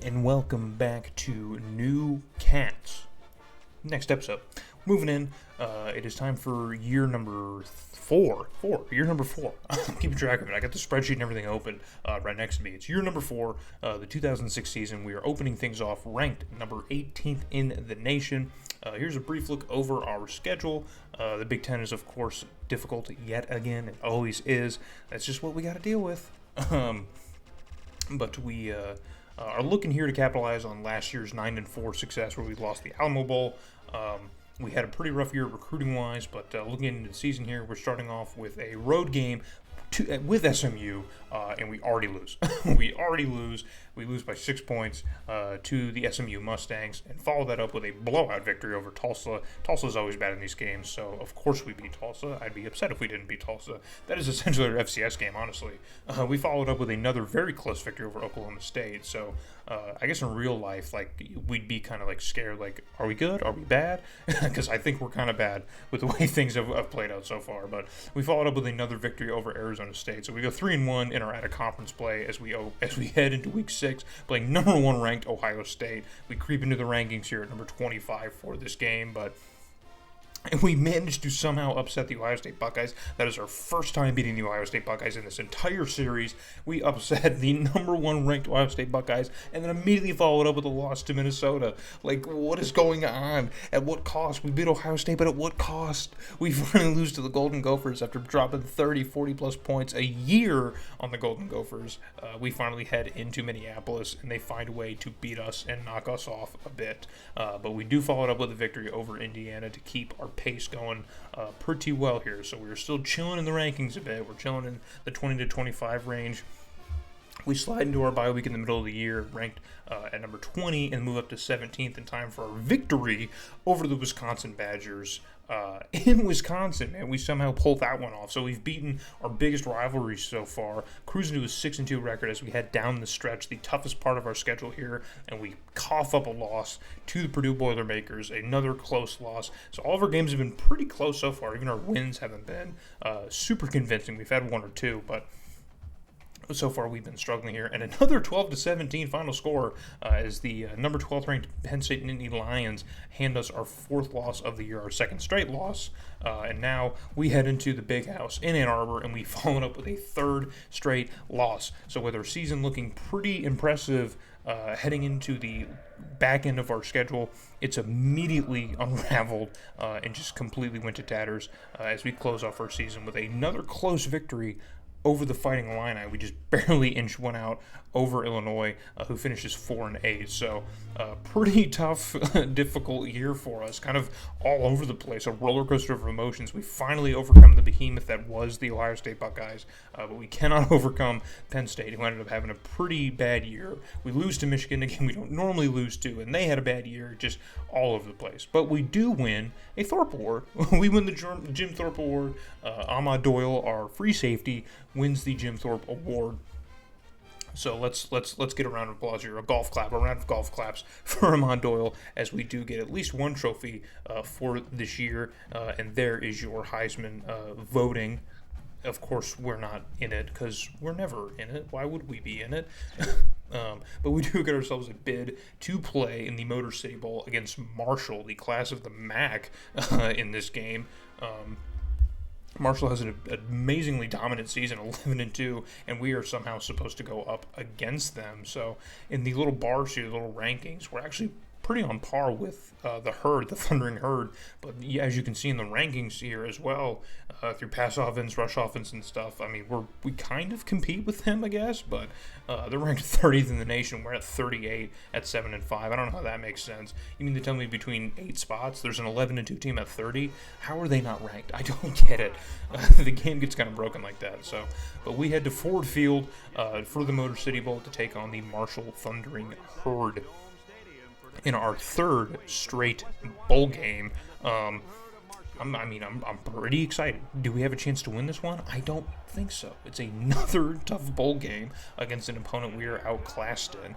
and welcome back to New Cats. Next episode. Moving in, it is time for year number four. Year number four. I'm keeping track of it. I got the spreadsheet and everything open right next to me. It's year number 4, the 2006 season. We are opening things off ranked number 18th in the nation. Here's a brief look over our schedule. The Big Ten is, of course, difficult yet again. It always is. That's just what we got to deal with. But we are looking here to capitalize on last year's 9-4 success where we lost the Alamo Bowl. We had a pretty rough year recruiting-wise, but looking into the season here, we're starting off with a road game with SMU, and we already lose. We lose by 6 points to the SMU Mustangs, and follow that up with a blowout victory over Tulsa. Tulsa's always bad in these games, so of course we beat Tulsa. I'd be upset if we didn't beat Tulsa. That is essentially our FCS game, honestly. We followed up with another very close victory over Oklahoma State, so I guess in real life, like, we'd be kind of like scared, like, are we good? Are we bad? Because I think we're kind of bad with the way things have played out so far. But we followed up with another victory over Arizona State, so we go 3-1 in our out-of-conference play as we head into Week 6, playing number 1 ranked Ohio State. We creep into the rankings here at number 25 for this game, but we managed to somehow upset the Ohio State Buckeyes. That is our first time beating the Ohio State Buckeyes in this entire series. We upset the number 1 ranked Ohio State Buckeyes and then immediately followed up with a loss to Minnesota. Like, what is going on? At what cost? We beat Ohio State, but at what cost? We finally lose to the Golden Gophers after dropping 30, 40-plus points a year on the Golden Gophers. We finally head into Minneapolis, and they find a way to beat us and knock us off a bit. But we do follow it up with a victory over Indiana to keep our pace going pretty well here. So we're still chilling in the rankings a bit. We're chilling in the 20 to 25 range. We slide into our bye week in the middle of the year, ranked at number 20, and move up to 17th in time for our victory over the Wisconsin Badgers. In Wisconsin, man, we somehow pulled that one off. So we've beaten our biggest rivalry so far, cruising to a 6-2 record as we head down the stretch, the toughest part of our schedule here, and we cough up a loss to the Purdue Boilermakers, another close loss. So all of our games have been pretty close so far. Even our wins haven't been super convincing. We've had 1 or 2, but so far we've been struggling here. And another 12-17 final score as the number 12th ranked Penn State Nittany Lions hand us our 4th loss of the year, our 2nd straight loss. And now we head into the Big House in Ann Arbor, and we followed up with a 3rd straight loss. So with our season looking pretty impressive heading into the back end of our schedule, it's immediately unraveled and just completely went to tatters as we close off our season with another close victory over the Fighting Illini. We just barely inched one out over Illinois, who finishes 4-8. So, pretty tough, difficult year for us. Kind of all over the place, a roller coaster of emotions. We finally overcome the behemoth that was the Ohio State Buckeyes, but we cannot overcome Penn State, who ended up having a pretty bad year. We lose to Michigan, a game we don't normally lose to, and they had a bad year, just all over the place. But we do win a Thorpe Award. We win the Jim Thorpe Award. Ahmad Doyle, our free safety, wins the Jim Thorpe Award. So let's get a round of applause here, a round of golf claps for Ahmad Doyle, as we do get at least one trophy for this year, and there is your Heisman voting. Of course, we're not in it because we're never in it. Why would we be in it? But we do get ourselves a bid to play in the Motor City Bowl against Marshall, the class of the MAC, in this game. Marshall has an amazingly dominant season, 11-2, and we are somehow supposed to go up against them. So in the little bars here, the little rankings, we're actually pretty on par with the Herd, the Thundering Herd. But yeah, as you can see in the rankings here as well, through pass offense, rush offense, and stuff, I mean, we kind of compete with them, I guess, but they're ranked 30th in the nation. We're at 38 at 7-5. I don't know how that makes sense. You mean to tell me between 8 spots, there's an 11-2 team at 30? How are they not ranked? I don't get it. The game gets kind of broken like that. So, but we head to Ford Field for the Motor City Bowl to take on the Marshall Thundering Herd in our 3rd straight bowl game. I'm pretty excited. Do we have a chance to win this one? I don't think so. It's another tough bowl game against an opponent we are outclassed in.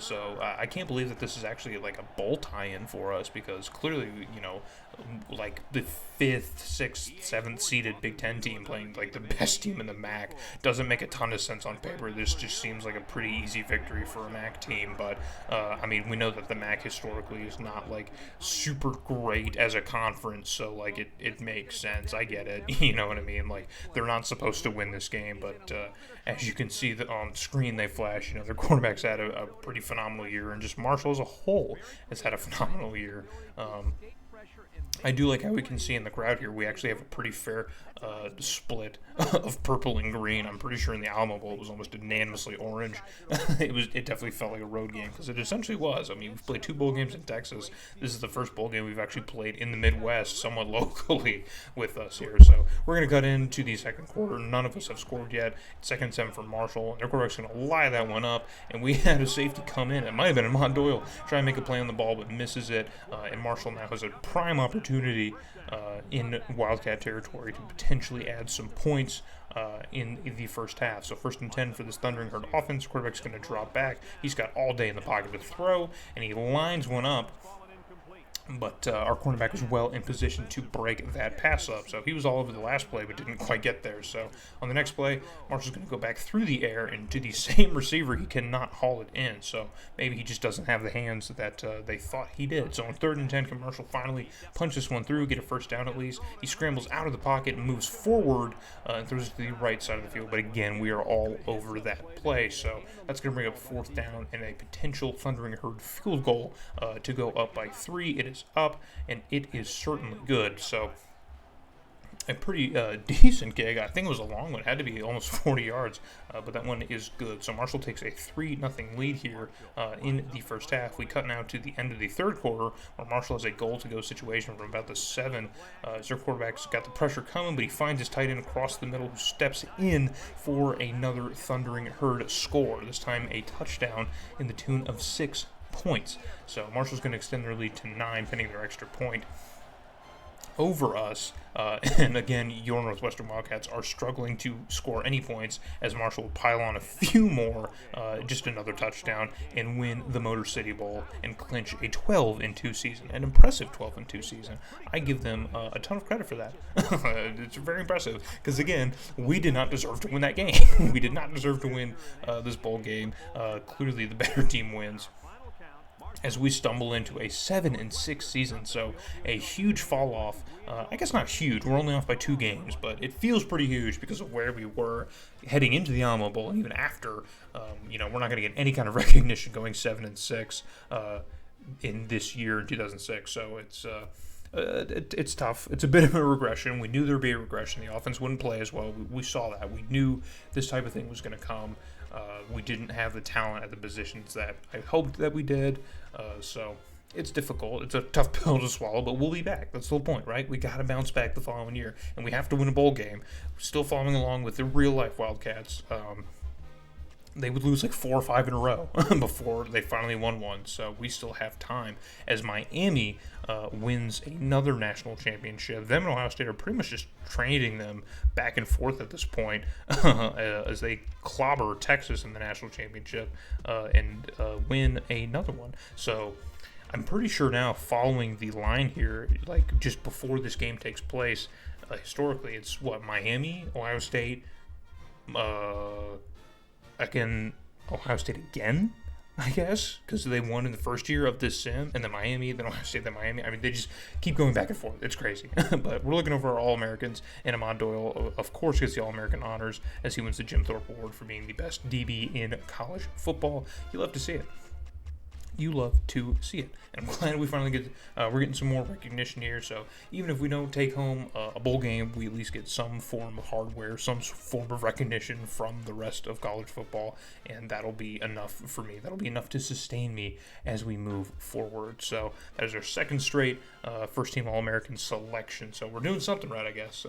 So I can't believe that this is actually like a bowl tie-in for us, because clearly, like the 5th, 6th, 7th seeded Big Ten team playing like the best team in the MAC doesn't make a ton of sense on paper. This just seems like a pretty easy victory for a MAC team, but we know that the MAC historically is not like super great as a conference, so like it makes sense. I get it. You know what I mean? Like, they're not supposed to win this game, but as you can see that on screen, they flash. Their quarterback's had a pretty phenomenal year, and just Marshall as a whole has had a phenomenal year. I do like how we can see in the crowd here, we actually have a pretty fair split of purple and green. I'm pretty sure in the Alamo Bowl it was almost unanimously orange. It definitely felt like a road game, because it essentially was. We've played 2 bowl games in Texas. This is the first bowl game we've actually played in the Midwest, somewhat locally, with us here. So we're going to cut into the second quarter. None of us have scored yet. It's 2nd and 7 for Marshall. Their quarterback's going to lie that one up, and we had a safety come in. It might have been Ahmad Doyle trying to make a play on the ball, but misses it. And Marshall now has a prime opportunity in Wildcat territory to potentially add some points in the first half. So 1st and 10 for this Thundering Herd offense. Quarterback's going to drop back. He's got all day in the pocket to throw, and he lines one up. But our cornerback was well in position to break that pass up. So he was all over the last play, but didn't quite get there. So on the next play, Marshall's going to go back through the air, and to the same receiver, he cannot haul it in. So maybe he just doesn't have the hands that they thought he did. So on 3rd and 10, Marshall finally punch this one through, get a first down at least. He scrambles out of the pocket and moves forward and throws it to the right side of the field. But again, we are all over that play. So that's going to bring up 4th down and a potential Thundering Herd field goal to go up by 3. It is up, and it is certainly good. So a pretty decent gig. I think it was a long one. It had to be almost 40 yards, but that one is good. So Marshall takes a 3-0 lead here in the first half. We cut now to the end of the third quarter, where Marshall has a goal-to-go situation from about the 7. Their quarterback's got the pressure coming, but he finds his tight end across the middle, who steps in for another Thundering Herd score, this time a touchdown in the tune of 6 points. So Marshall's going to extend their lead to 9, pending their extra point over us. And again, your Northwestern Wildcats are struggling to score any points, as Marshall will pile on a few more, just another touchdown, and win the Motor City Bowl and clinch a 12-2 season, an impressive 12-2 season. I give them a ton of credit for that. It's very impressive, because again, we did not deserve to win that game. We did not deserve to win this bowl game. Clearly the better team wins, as we stumble into a 7-6 season. So a huge fall off. I guess not huge. We're only off by 2 games, but it feels pretty huge because of where we were heading into the Alamo Bowl, and even after. We're not going to get any kind of recognition going 7-6 in this year in 2006. So it's tough. It's a bit of a regression. We knew there would be a regression. The offense wouldn't play as well. We saw that. We knew this type of thing was going to come. We didn't have the talent at the positions that I hoped that we did. So it's difficult. It's a tough pill to swallow, but we'll be back. That's the whole point, right? We got to bounce back the following year, and we have to win a bowl game. Still following along with the real-life Wildcats. They would lose like 4 or 5 in a row before they finally won one. So we still have time, as Miami wins another national championship. Them and Ohio State are pretty much just trading them back and forth at this point as they clobber Texas in the national championship and win another one. So I'm pretty sure now, following the line here, like just before this game takes place, historically it's Miami, Ohio State, again, Ohio State again, I guess, because they won in the first year of this sim, and then Miami, then Ohio State, then Miami. They just keep going back and forth. It's crazy. But we're looking over our All-Americans, and Ahmad Doyle, of course, gets the All-American honors as he wins the Jim Thorpe Award for being the best DB in college football. You love to see it. You love to see it. And I'm glad we finally get, we're getting some more recognition here. So even if we don't take home a bowl game, we at least get some form of hardware, some form of recognition from the rest of college football. And that'll be enough for me. That'll be enough to sustain me as we move forward. So that is our second straight first team All-American selection. So we're doing something right, I guess.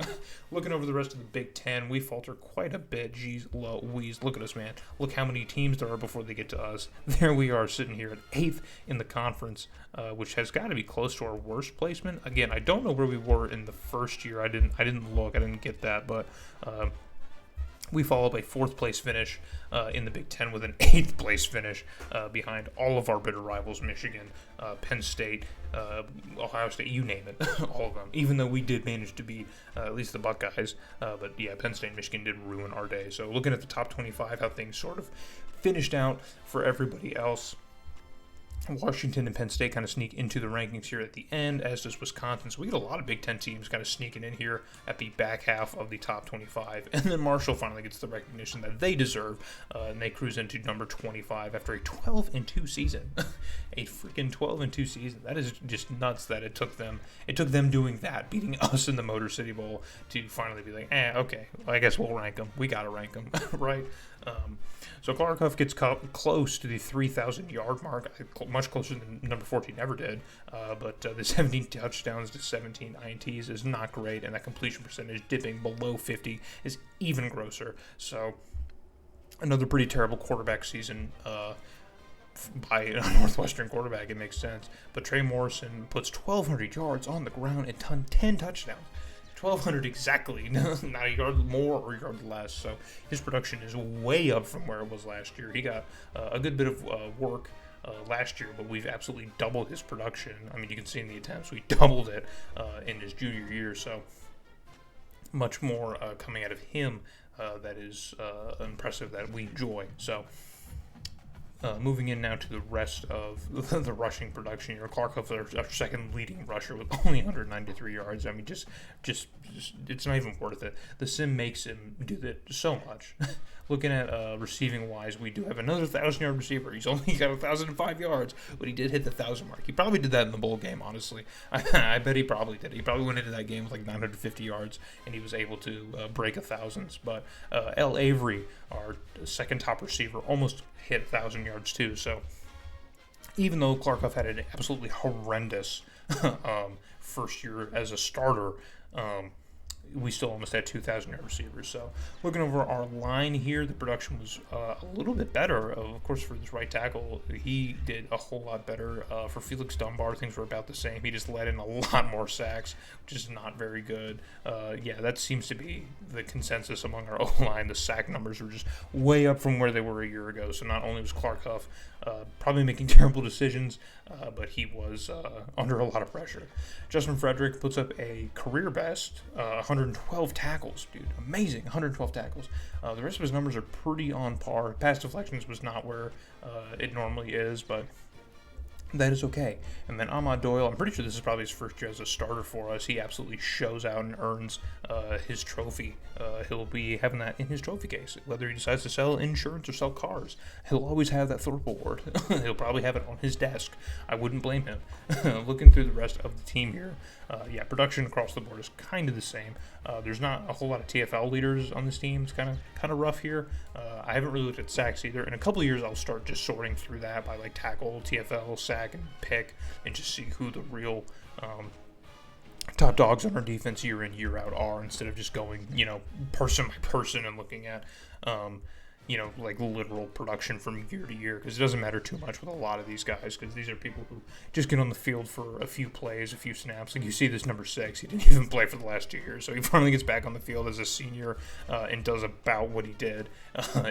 Looking over the rest of the Big Ten, we falter quite a bit. Geez Louise, look at us, man. Look how many teams there are before they get to us. There we are, sitting here at 8th in the conference, which has got to be close to our worst placement. Again, I don't know where we were in the first year. I didn't look. I didn't get that, but We follow up a 4th place finish in the Big Ten with an 8th place finish behind all of our bitter rivals, Michigan, Penn State, Ohio State, you name it, all of them. Even though we did manage to beat at least the Buckeyes, but yeah, Penn State and Michigan did ruin our day. So looking at the top 25, how things sort of finished out for everybody else. Washington and Penn State kind of sneak into the rankings here at the end, as does Wisconsin. So we get a lot of Big Ten teams kind of sneaking in here at the back half of the top 25. And then Marshall finally gets the recognition that they deserve, and they cruise into number 25 after a 12-2 season. A freaking 12-2 season. That is just nuts that it took them doing that, beating us in the Motor City Bowl, to finally be like, okay, well, I guess we'll rank them. We got to rank them, right? So Clark Huff gets close to the 3,000-yard mark, much closer than number 14 ever did. But the 17 touchdowns to 17 INTs is not great, and that completion percentage dipping below 50 is even grosser. So another pretty terrible quarterback season by a Northwestern quarterback. It makes sense. But Trey Morrison puts 1,200 yards on the ground and 10 touchdowns. 1,200 exactly, not a yard more or a yard less. So his production is way up from where it was last year. He got a good bit of work last year, but we've absolutely doubled his production. I mean, you can see in the attempts, we doubled it in his junior year. So much more coming out of him that is impressive, that we enjoy. So moving in now to the rest of the rushing production here. Clark Huff, our second leading rusher, with only 193 yards. I mean, just it's not even worth it. The sim makes him do that so much. Looking at receiving wise, we do have another 1,000-yard receiver. He's only got 1,005 yards, but he did hit the 1,000 mark. He probably did that in the bowl game, honestly. I bet he probably did. He probably went into that game with like 950 yards, and he was able to break 1,000s. But L. Avery, our second top receiver, almost hit 1,000 yards too. So even though Clark Huff had an absolutely horrendous first year as a starter, we still almost had 2,000-yard receivers. So looking over our line here, the production was a little bit better. Of course, for this right tackle, he did a whole lot better. For Felix Dunbar, things were about the same. He just let in a lot more sacks, which is not very good. Yeah, that seems to be the consensus among our O-line. The sack numbers were just way up from where they were a year ago. So not only was Clark Huff probably making terrible decisions, but he was under a lot of pressure. Justin Frederick puts up a career best 112 tackles, dude. Amazing, 112 tackles. The rest of his numbers are pretty on par. Pass deflections was not where it normally is, but that is okay. And then Ahmad Doyle, I'm pretty sure this is probably his first year as a starter for us. He absolutely shows out and earns his trophy. He'll be having that in his trophy case, whether he decides to sell insurance or sell cars. He'll always have that Thorpe Award. He'll probably have it on his desk. I wouldn't blame him. Looking through the rest of the team here, yeah, production across the board is kind of the same. There's not a whole lot of TFL leaders on this team. It's kind of rough here. I haven't really looked at sacks either. In a couple of years, I'll start just sorting through that by like tackle, TFL, sack, and pick, and just see who the real top dogs on our defense year in, year out are, instead of just going, person by person and looking at, like literal production from year to year, because it doesn't matter too much with a lot of these guys, because these are people who just get on the field for a few plays, a few snaps. Like you see this number 6, he didn't even play for the last 2 years, so he finally gets back on the field as a senior and does about what he did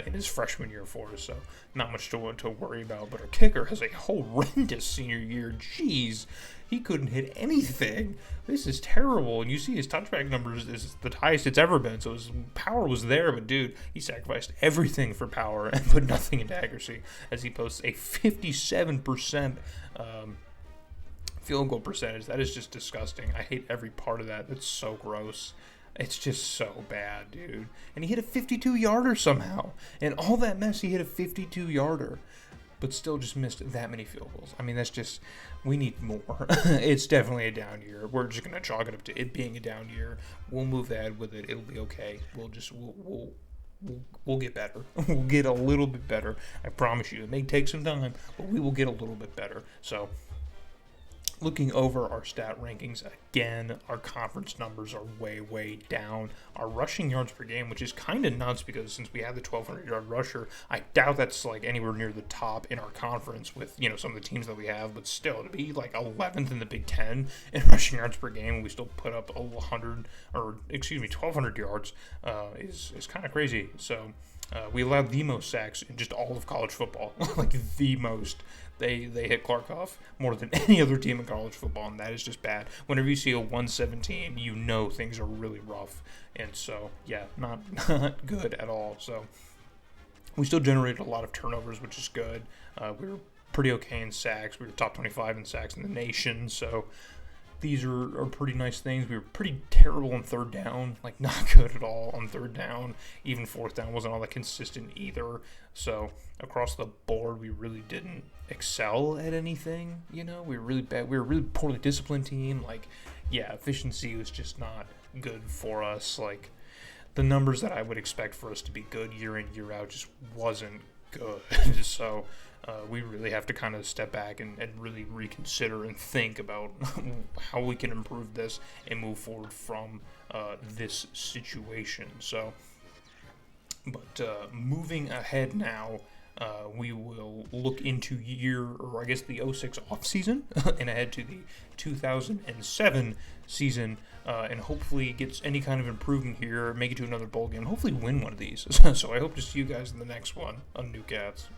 in his freshman year for us, so not much to worry about. But our kicker has a horrendous senior year. Jeez, he couldn't hit anything. This is terrible. And you see his touchback numbers is the highest it's ever been. So his power was there, but dude, he sacrificed everything for power and put nothing into accuracy, as he posts a 57% field goal percentage. That is just disgusting. I hate every part of that. That's so gross. It's just so bad, dude. And he hit a 52-yarder somehow. And all that mess, he hit a 52-yarder. But still just missed that many field goals. I mean, that's just, we need more. It's definitely a down year. We're just going to chalk it up to it being a down year. We'll move ahead with it. It'll be okay. We'll get better. We'll get a little bit better. I promise you. It may take some time, but we will get a little bit better. So looking over our stat rankings again, our conference numbers are way, way down. Our rushing yards per game, which is kind of nuts because since we have the 1,200-yard rusher, I doubt that's like anywhere near the top in our conference with, some of the teams that we have. But still, to be like 11th in the Big Ten in rushing yards per game, we still put up 1,200 yards is kind of crazy. So we allowed the most sacks in just all of college football, like the most. They hit Clarkoff more than any other team in college football, and that is just bad. Whenever you see a 117, things are really rough. And so, yeah, not good at all. So we still generated a lot of turnovers, which is good. We were pretty okay in sacks. We were top 25 in sacks in the nation. So these are pretty nice things. We were pretty terrible on third down, like not good at all on third down. Even fourth down wasn't all that consistent either. So across the board, we really didn't excel at anything. We were really bad. We were a really poorly disciplined team. Efficiency was just not good for us. Like the numbers that I would expect for us to be good year in, year out just wasn't good. So we really have to kind of step back and really reconsider and think about how we can improve this and move forward from this situation. So, but moving ahead now, we will look into the 06 offseason and ahead to the 2007 season and hopefully get any kind of improvement here, make it to another bowl game, hopefully win one of these. So I hope to see you guys in the next one on New Cats.